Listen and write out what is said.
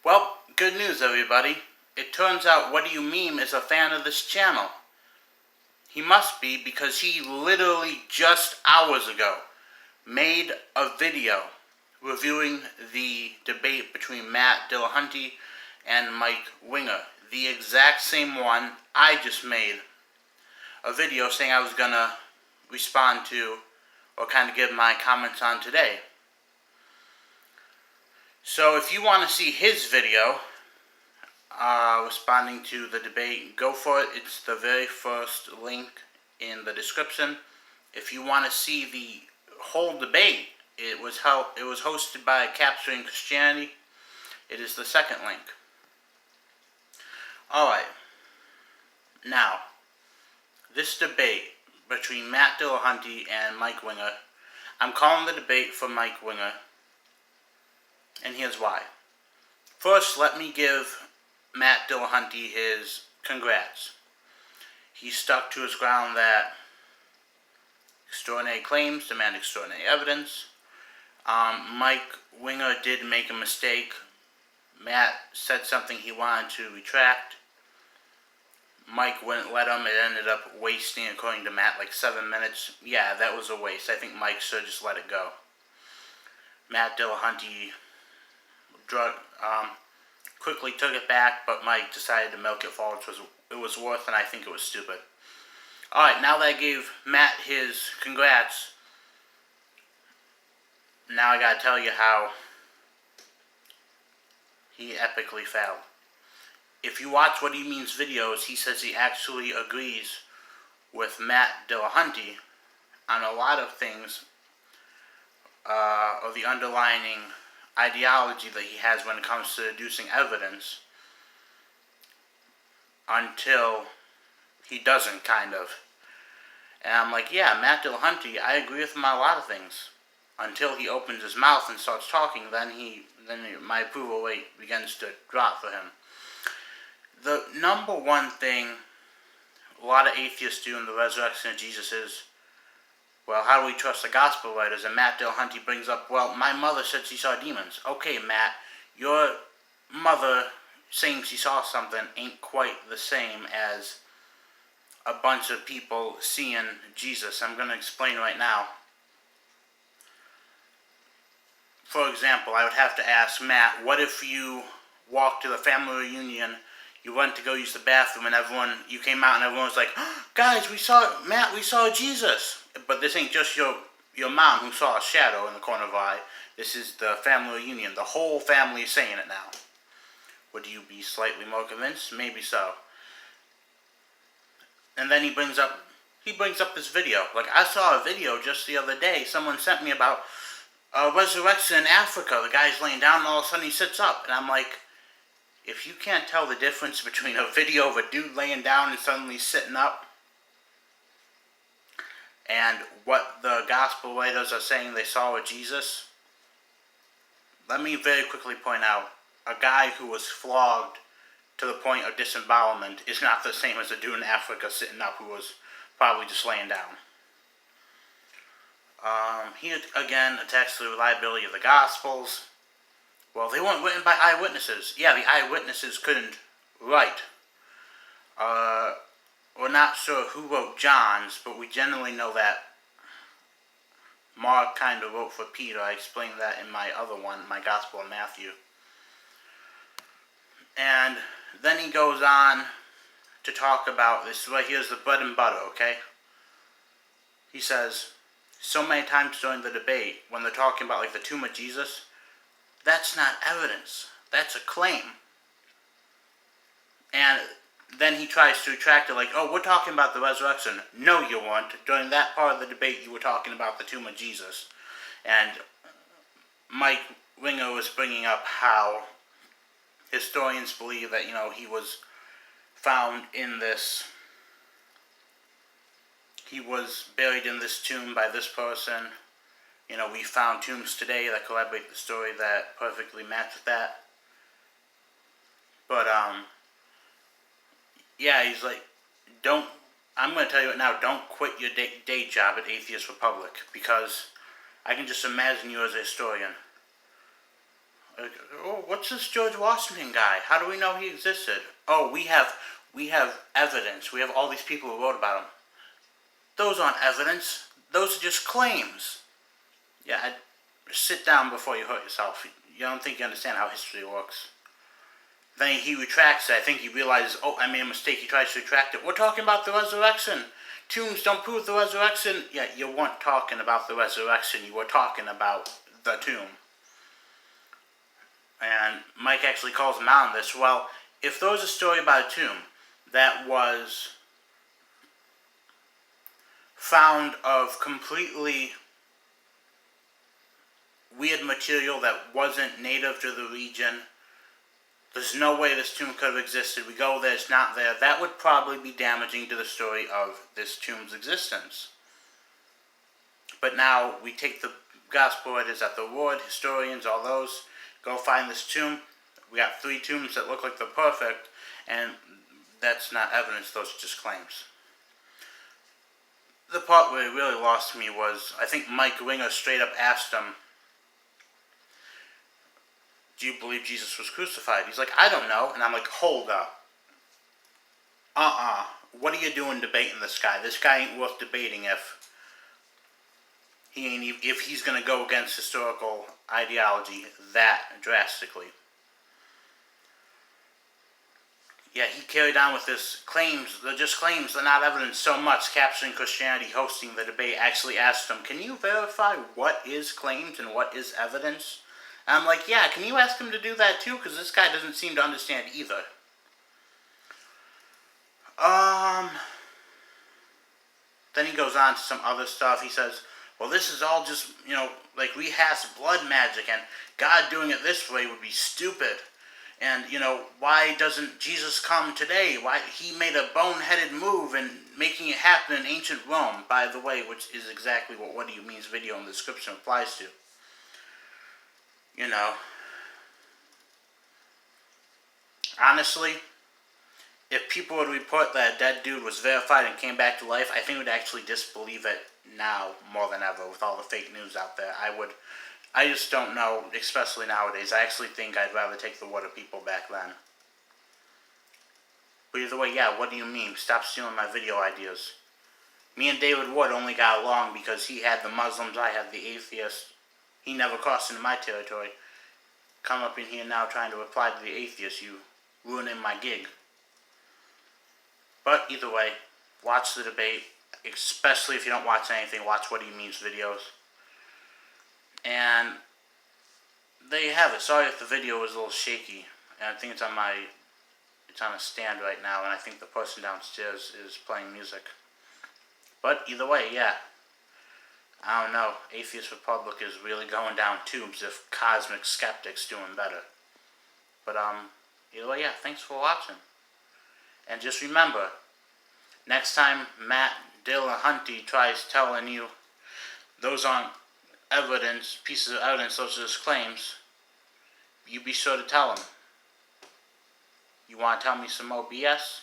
Well, good news everybody. It turns out What Do You Meme is a fan of this channel. He must be, because he literally just hours ago made a video reviewing the debate between Matt Dillahunty and Mike Winger. The exact same one I just made a video saying I was gonna respond to or kind of give my comments on today. So if you want to see his video responding to the debate, go for it. It's the very first link in the description. If you want to see the whole debate, it was hosted by Capturing Christianity. It is the second link. Alright, now, this debate between Matt Dillahunty and Mike Winger, I'm calling the debate for Mike Winger, and here's why. First, let me give Matt Dillahunty his congrats. He stuck to his ground that extraordinary claims demand extraordinary evidence. Mike Winger did make a mistake. Matt said something he wanted to retract. Mike wouldn't let him. It ended up wasting, according to Matt, like 7 minutes. Yeah, that was a waste. I think Mike should just let it go. Matt Dillahunty quickly took it back, but Mike decided to milk it for what it was worth, and I think it was stupid. Alright, now that I gave Matt his congrats, now I gotta tell you how he epically failed. If you watch What He Means videos, he says he actually agrees with Matt Dillahunty on a lot of things, or the underlining ideology that he has when it comes to deducing evidence, until he doesn't, kind of. And I'm like, yeah, Matt Dillahunty, I agree with him on a lot of things. Until he opens his mouth and starts talking, then my approval rate begins to drop for him. The number one thing a lot of atheists do in the resurrection of Jesus is, well, how do we trust the gospel writers? And Matt Dillahunty brings up, well, my mother said she saw demons. Okay, Matt, your mother saying she saw something ain't quite the same as a bunch of people seeing Jesus. I'm going to explain right now. For example, I would have to ask Matt, what if you walked to the family reunion, you went to go use the bathroom, and you came out and everyone was like, oh, guys, we saw Jesus. But this ain't just your mom who saw a shadow in the corner of her eye. This is the family reunion. The whole family is saying it now. Would you be slightly more convinced? Maybe so. And then he brings up this video. Like, I saw a video just the other day someone sent me about a resurrection in Africa. The guy's laying down and all of a sudden he sits up. And I'm like, if you can't tell the difference between a video of a dude laying down and suddenly sitting up, and what the gospel writers are saying they saw with Jesus, let me very quickly point out, a guy who was flogged to the point of disembowelment is not the same as a dude in Africa sitting up who was probably just laying down. He again attacks the reliability of the Gospels. Well, they weren't written by eyewitnesses. Yeah, the eyewitnesses couldn't write. We're not sure who wrote John's, but we generally know that Mark kind of wrote for Peter. I explained that in my other one, my Gospel of Matthew. And then he goes on to talk about this. Right here's the bread and butter, okay? He says, so many times during the debate, when they're talking about like the tomb of Jesus, that's not evidence. That's a claim. And then he tries to retract it like, oh, we're talking about the resurrection. No, you weren't. During that part of the debate, you were talking about the tomb of Jesus. And Mike Winger was bringing up how historians believe that, he was found in this, he was buried in this tomb by this person. We found tombs today that corroborate the story that perfectly match with that. But, yeah, he's like, I'm going to tell you it now, don't quit your day job at Atheist Republic, because I can just imagine you as a historian. Like, oh, what's this George Washington guy? How do we know he existed? Oh, we have evidence. We have all these people who wrote about him. Those aren't evidence. Those are just claims. Yeah, sit down before you hurt yourself. You don't think you understand how history works. Then he retracts it. I think he realizes, oh, I made a mistake. He tries to retract it. We're talking about the resurrection. Tombs don't prove the resurrection. Yeah, you weren't talking about the resurrection. You were talking about the tomb. And Mike actually calls him out on this. Well, if there was a story about a tomb that was found of completely weird material that wasn't native to the region, there's no way this tomb could have existed. We go there, it's not there. That would probably be damaging to the story of this tomb's existence. But now we take the gospel writers at the word, historians, all those, go find this tomb. We got 3 tombs that look like they're perfect, and that's not evidence, those are just claims. The part where it really lost me was, I think Mike Wringers straight up asked him, do you believe Jesus was crucified? He's like, I don't know. And I'm like, hold up. What are you doing debating this guy? This guy ain't worth debating if he's going to go against historical ideology that drastically. Yeah, he carried on with this claims. They're just claims. They're not evidence so much. Capturing Christianity, hosting the debate, actually asked him, can you verify what is claims and what is evidence? And I'm like, yeah, can you ask him to do that too? Because this guy doesn't seem to understand either. Then he goes on to some other stuff. He says, well, this is all just, like rehashed blood magic, and God doing it this way would be stupid. And, why doesn't Jesus come today? Why he made a boneheaded move in making it happen in ancient Rome, by the way, which is exactly what Do You Mean's video in the description applies to. Honestly, if people would report that a dead dude was verified and came back to life, I think we'd actually disbelieve it now more than ever with all the fake news out there. I just don't know, especially nowadays. I actually think I'd rather take the word of people back then. But either way, yeah, what do you mean? Stop stealing my video ideas. Me and David Wood only got along because he had the Muslims, I had the atheists. He never crossed into my territory. Come up in here now trying to reply to the atheists, you ruining my gig. But either way, watch the debate. Especially if you don't watch anything, watch What Do You Mean's videos. And there you have it. Sorry if the video was a little shaky. And I think it's on a stand right now, and I think the person downstairs is playing music. But either way, yeah. I don't know. Atheist Republic is really going down tubes if Cosmic Skeptic's doing better. But either way, yeah, thanks for watching. And just remember, next time Matt Dillahunty tries telling you those aren't evidence, pieces of evidence, those are just claims, you be sure to tell him. You want to tell me some more BS?